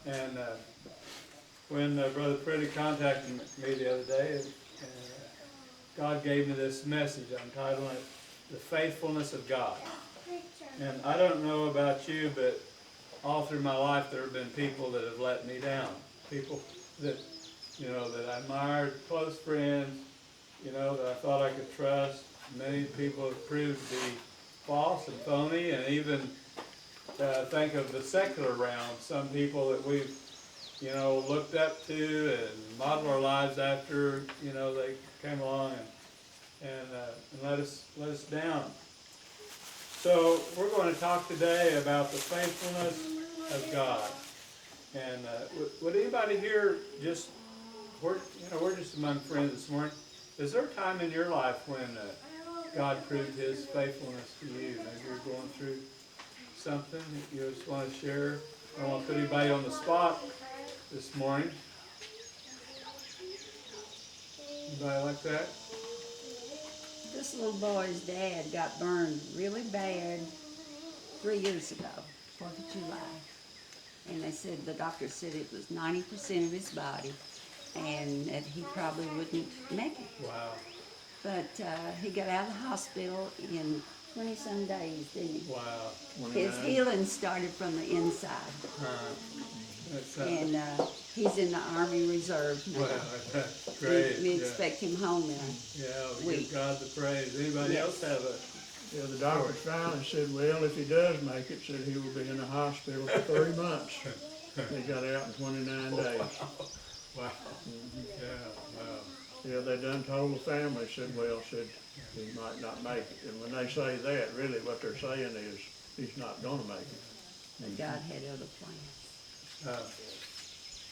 And when Brother Pretty contacted me the other day, and God gave me this message. I'm titling it, The Faithfulness of God. And I don't know about you, but all through my life there have been people that have let me down. People that, that I admired, close friends, that I thought I could trust. Many people have proved to be false and phony, and even think of the secular realm, some people that we've, looked up to and modeled our lives after, they came along and let us down. So we're going to talk today about the faithfulness of God. And would anybody here we're just among friends this morning. Is there a time in your life when God proved His faithfulness to you? Maybe you're going through something that you just want to share. I don't want to put anybody on the spot this morning. Anybody like that? This little boy's dad got burned really bad 3 years ago, 4th of July. And they said, the doctor said it was 90% of his body and that he probably wouldn't make it. Wow. But he got out of the hospital in 20-some days, didn't he? Wow. His healing started from the inside. And he's in the Army Reserve now. Wow, that's great. We expect him home in a we week. give God the praise. Anybody else have a... Yeah, the doctor finally said, well, if he does make it, said he will be in the hospital for 3 months. He got out in 29 days. Wow. Mm-hmm. Yeah, wow. Yeah, they done told the family, said he might not make it. And when they say that, really what they're saying is he's not going to make it. But God had other plans.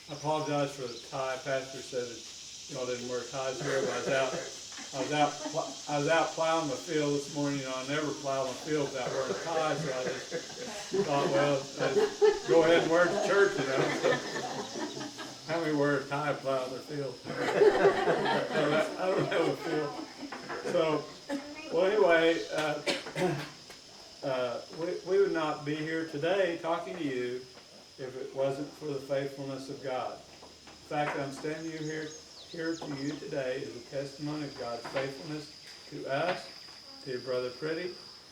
I apologize for the tie. Pastor said that y'all didn't wear ties here, but I was out plowing the field this morning. I never plow my field without wearing a tie, so I just thought, well, I'd go ahead and wear it to church, So, how many wear a tie plowing their field? I don't have a field. So, well, anyway, we would not be here today talking to you if it wasn't for the faithfulness of God. In fact, I'm standing here to you today as a testimony of God's faithfulness to us, to your brother Pretty,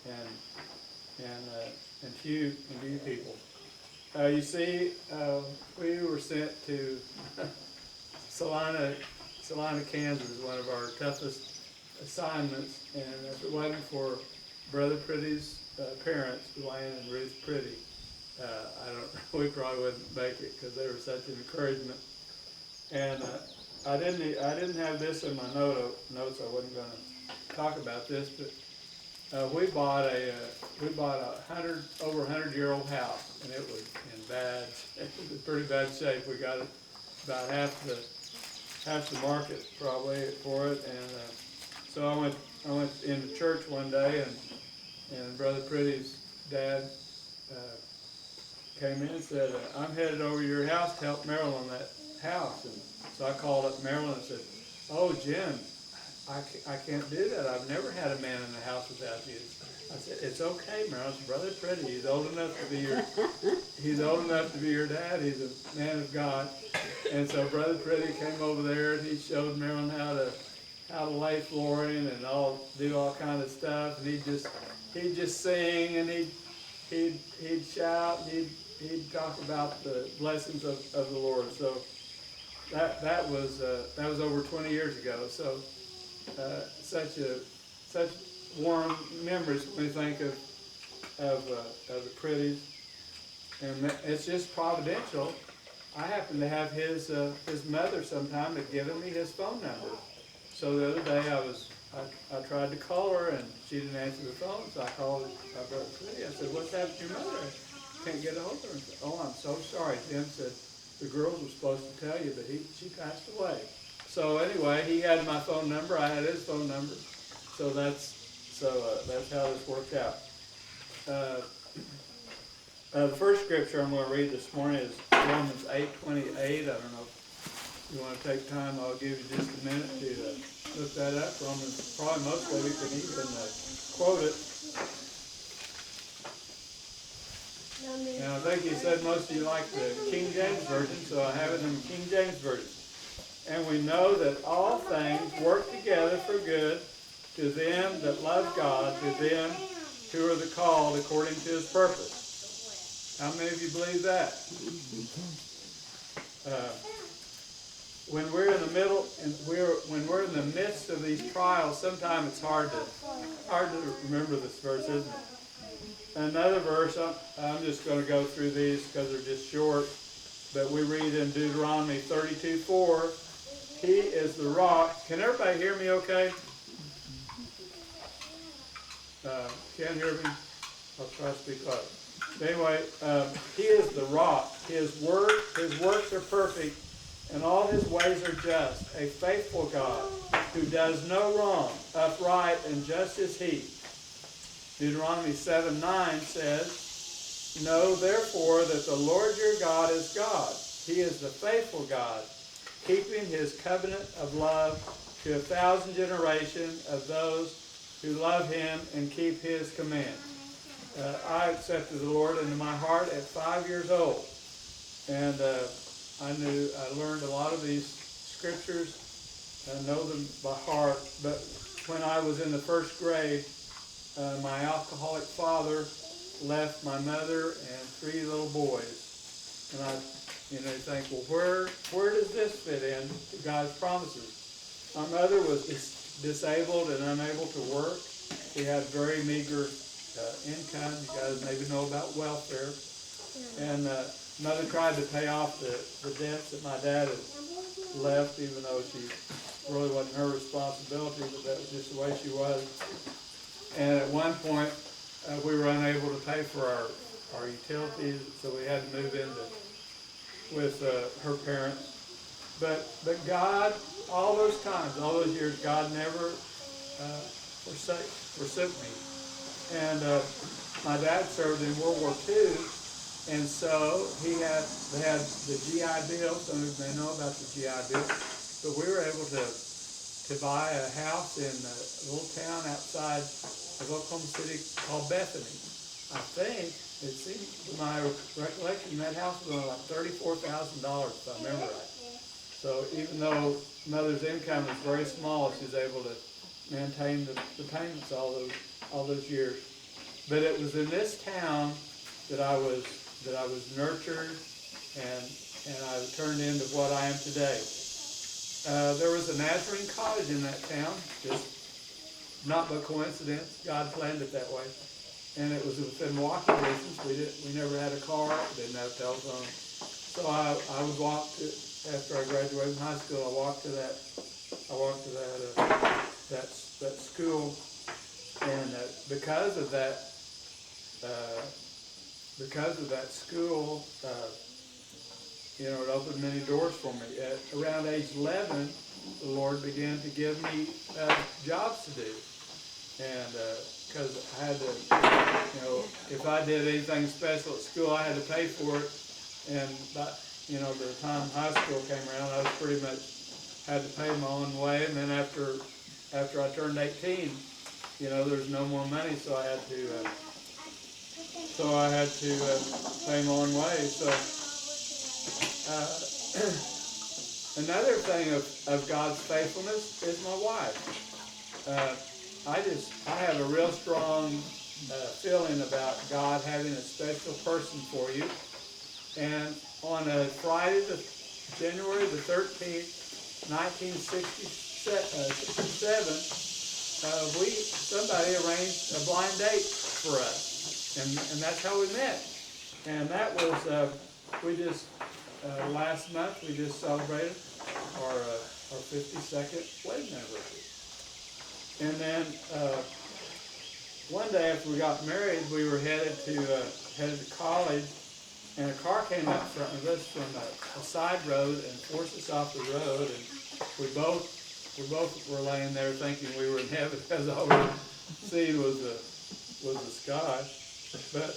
and to you people. You see, we were sent to Salina, Kansas, one of our toughest assignments, and if it wasn't for Brother Pretty's parents, Dwayne and Ruth Pretty, we probably wouldn't make it because they were such an encouragement. And I didn't have this in my notes. I wasn't going to talk about this, but we bought a over 100-year-old house, and it was in pretty bad shape. We got it about half the market probably for it, and so I went into church one day, and Brother Pretty's dad came in and said, I'm headed over to your house to help Marilyn on that house. And so I called up Marilyn and said, oh, Jim, I can't do that. I've never had a man in the house without you. I said, it's okay, Marilyn. It's Brother Pretty. He's old enough to be your dad. He's a man of God. And so Brother Pretty came over there and he showed Marilyn how to lay flooring and do all kind of stuff. And he'd just sing and he'd shout and he'd talk about the blessings of the Lord. So that was over 20 years ago. So such warm memories when we think of the Prettys, and it's just providential. I happen to have his mother sometime had given me his phone number. So the other day I tried to call her and she didn't answer the phone, so I called my brother Pretty. I said, what's happened to your mother? I can't get a hold of her. Said, oh, I'm so sorry. Jim said, the girls were supposed to tell you, but she passed away. So anyway, he had my phone number. I had his phone number. So that's how this worked out. The first scripture I'm going to read this morning is Romans 8:28. I don't know if you want to take time. I'll give you just a minute to look that up. Romans, probably most of you can even quote it. And I think he said most of you like the King James Version, so I have it in the King James Version. And we know that all things work together for good to them that love God, to them who are the called according to his purpose. How many of you believe that? When we're in the middle, and when we're in the midst of these trials, sometimes it's hard to remember this verse, isn't it? Another verse, I'm just going to go through these because they're just short, but we read in Deuteronomy 32:4, he is the rock. Can everybody hear me okay? Can't hear me? I'll try to speak loud. Anyway, he is the rock. His works are perfect, and all his ways are just. A faithful God who does no wrong, upright and just is he. Deuteronomy 7:9 says, know therefore that the Lord your God is God. He is the faithful God, keeping his covenant of love to 1,000 generations of those who love him and keep his command. I accepted the Lord into my heart at 5 years old, and I learned a lot of these scriptures. I know them by heart. But when I was in the first grade, my alcoholic father left my mother and 3 little boys, and I, think, well, where does this fit in to God's promises? My mother was disabled and unable to work. She had very meager income. You guys maybe know about welfare. And mother tried to pay off the debts that my dad had left, even though she really wasn't her responsibility, but that was just the way she was. And at one point, we were unable to pay for our utilities, so we had to move in with her parents. But God, all those times, all those years, God never forsook me. And my dad served in World War II, and so they had the GI Bill. Some of you may know about the GI Bill, but we were able to buy a house in a little town outside of Oklahoma City called Bethany. I think, it seems, to my recollection, that house was only like $34,000, if I remember right. So even though mother's income was very small, she was able to maintain the payments all those years. But it was in this town that I was nurtured and I turned into what I am today. There was a Nazarene college in that town, just not by coincidence. God planned it that way. And it was within walking distance. We never had a car, didn't have a telephone. So I would walk to, after I graduated from high school, I walked to that school, and because of that school, it opened many doors for me. At around age 11, the Lord began to give me jobs to do, and because I had to, if I did anything special at school, I had to pay for it, and by the time high school came around, I was pretty much had to pay my own way, and then after I turned 18, there's no more money, so I had to pay my own way. So another thing of God's faithfulness is my wife. I have a real strong feeling about God having a special person for you. And on a Friday, January the 13th, 1967, somebody arranged a blind date for us, and that's how we met. And that was last month we just celebrated our 52nd wedding anniversary. And then one day after we got married, we were headed to college, and a car came up front of us from a side road and forced us off the road, and we both were laying there thinking we were in heaven, because all we seen was the sky. But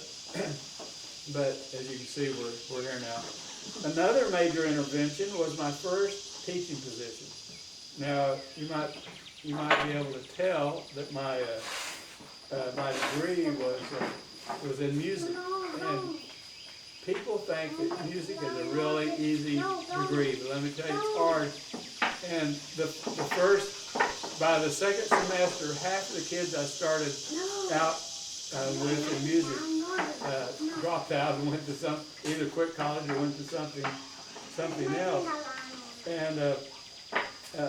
as you can see, we're here now. Another major intervention was my first teaching position. Now you might be able to tell that my degree was in music, and people think that music is a really easy degree, but let me tell you, it's hard. And by the second semester, half of the kids I started out with in music dropped out and went to either quit college or went to something else. And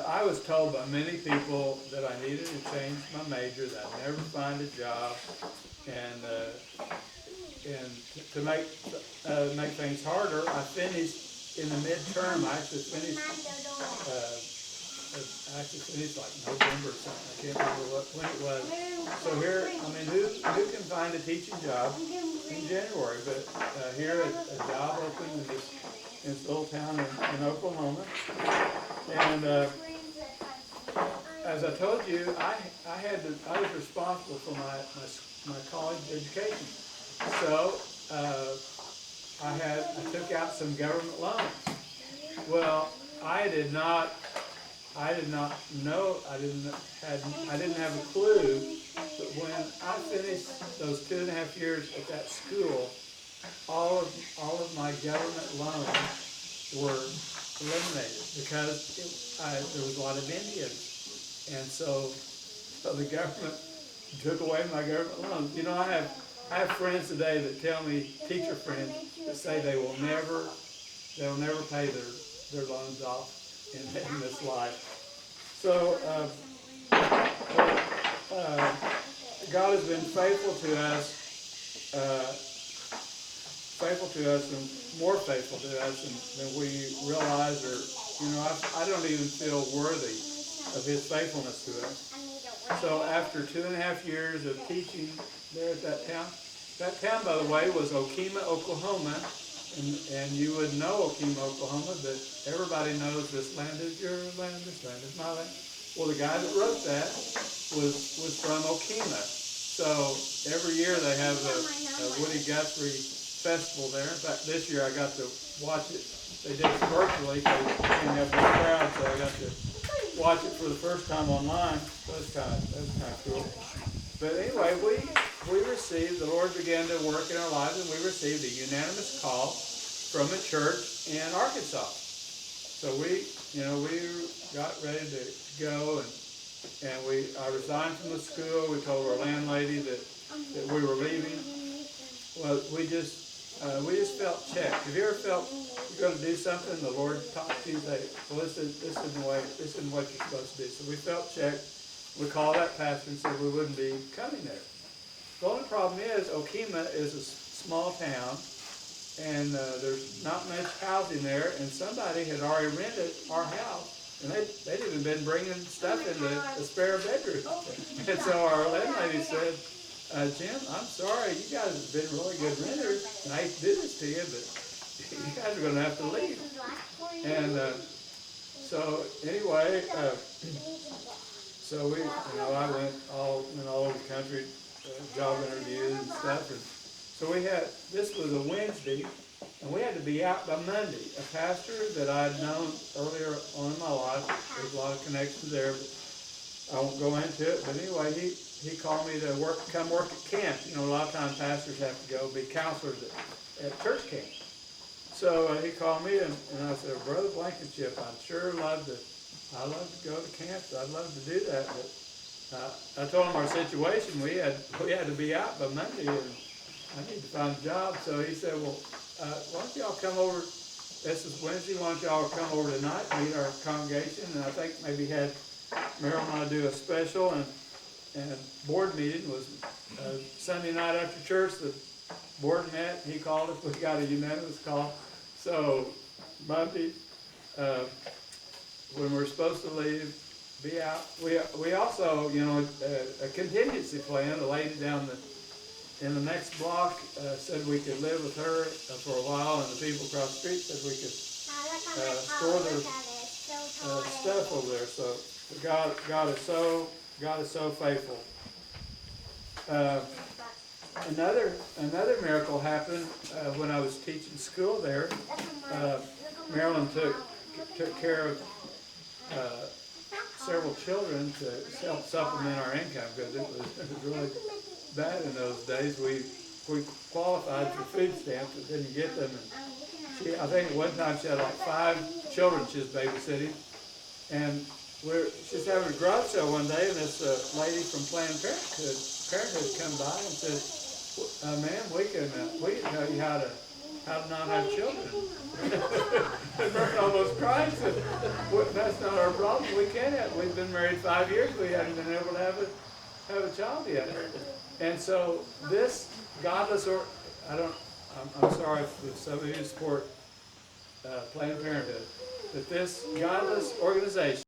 I was told by many people that I needed to change my major, that I'd never find a job, and to make things harder, I finished in the midterm. I actually finished like November or something. I can't remember when it was. So here, I mean, who can find a teaching job in January? But here, a job opened in this little town in Oklahoma, and as I told you, I was responsible for my college education. So I took out some government loans. Well, I didn't have a clue, but when I finished those 2.5 years at that school, all of my government loans were eliminated because there was a lot of Indians, and so the government took away my government loans. You know, I have friends today that tell me, teacher friends, that say they'll never pay their loans off in this life. So God has been faithful to us and more faithful to us than we realize, or I don't even feel worthy of His faithfulness to us. So after 2.5 years of teaching there at that town, by the way, was Okemah, Oklahoma, and you would know Okemah, Oklahoma, but everybody knows this land is your land, this land is my land. Well, the guy that wrote that was from Okemah. So every year they have a Woody Guthrie festival there. In fact, this year I got to watch it. They did it virtually because they didn't have a big crowd, so I got to watch it for the first time online. So that's kind of cool. But anyway, the Lord began to work in our lives, and we received a unanimous call from a church in Arkansas. So we got ready to go, and I resigned from the school. We told our landlady that we were leaving. Well, we just felt checked. Have you ever felt you're going to do something, the Lord talks to you and say, well, this isn't what you're supposed to do. So we felt checked. We called that pastor and said we wouldn't be coming there. The only problem is Okemah is a small town, and there's not much housing there, and somebody had already rented our house, and they'd even been bringing stuff into the spare bedroom. And so our landlady said, Jim, I'm sorry, you guys have been really good renters, and I hate to do this to you, but you guys are going to have to leave. And so anyway, so I went all over the country, job interviews and stuff, and so this was a Wednesday, and we had to be out by Monday. A pastor that I'd known earlier on in my life, there's a lot of connections there, but I won't go into it, but anyway, he called me to come work at camp. A lot of times pastors have to go be counselors at church camp. So he called me, and I said, Brother Blankenship, I'd love to go to camp. I'd love to do that, but I told him our situation. We had to be out by Monday, and I need to find a job. So he said, well, why don't y'all come over? This is Wednesday. Why don't y'all come over tonight and meet our congregation? And I think maybe had Merrill and I do a special, and board meeting was Sunday night after church. The board met. He called us. We got a unanimous call. So Monday, when we're supposed to leave, be out. We also, a contingency plan. The lady down in the next block said we could live with her for a while, and the people across the street said we could store their stuff over there. So God is so faithful. Another miracle happened when I was teaching school there. Marilyn took care of several children to help supplement our income, because it was really bad in those days. We we qualified for food stamps, but didn't get them. And she, I think at one time she had like 5 children she was babysitting. And she's having a garage sale one day, and this lady from Planned Parenthood come by and said, "Ma'am, we can tell you how to not have children." And Bert almost cried. Said, "That's not our problem. We can't have. We've been married 5 years. We haven't been able to have a child yet." And so this godless, I'm sorry if some of you support Planned Parenthood, but this godless organization